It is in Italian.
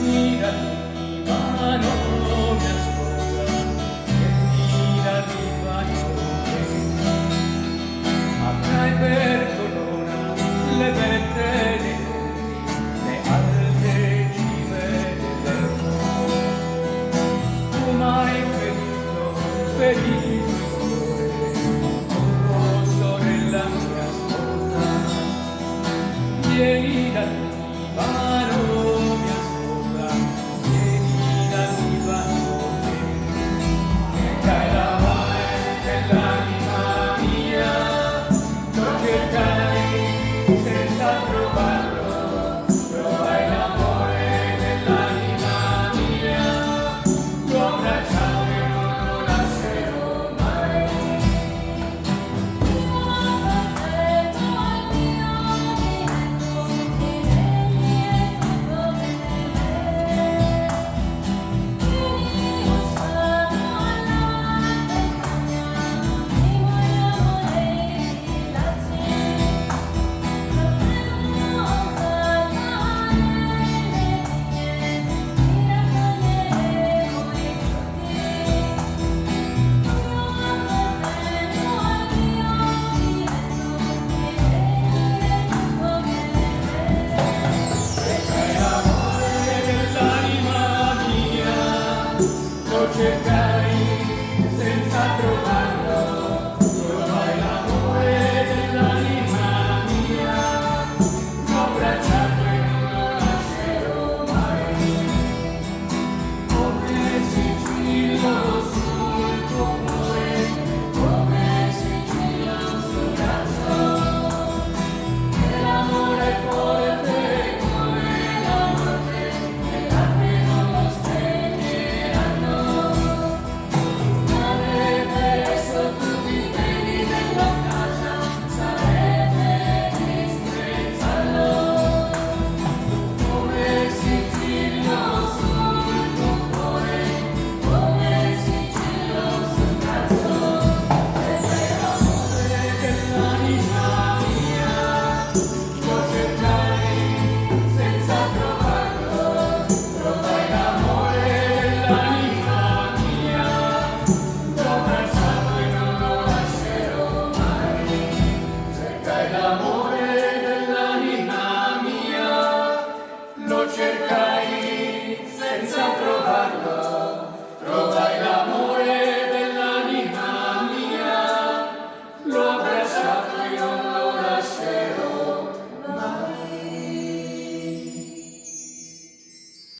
mira mi mano, mi ascolta, e mira mi bacio che avrai per corona le vette di tutti, le alte cime dell'euro. Tu m'hai ferito il cuore, oh sorella mia, ascolta, vieni da mano, mi ascolta, vieni da mano, che dai l'amore dell'anima mia, lo cercai senza trovarlo, trovai l'amore dell'anima mia, lo abbracciavo e non lo lascerò mai. Lo cercai senza trovarlo, trovai l'amore dell'anima mia, l'ho abbracciato e non lo lascerò mai. Come sigillo sul tuo cuore, come sigillo sul braccio, e l'amore è forte come la morte, e l'arte non lo spegneranno. L'amore dell'anima mia, lo cerco.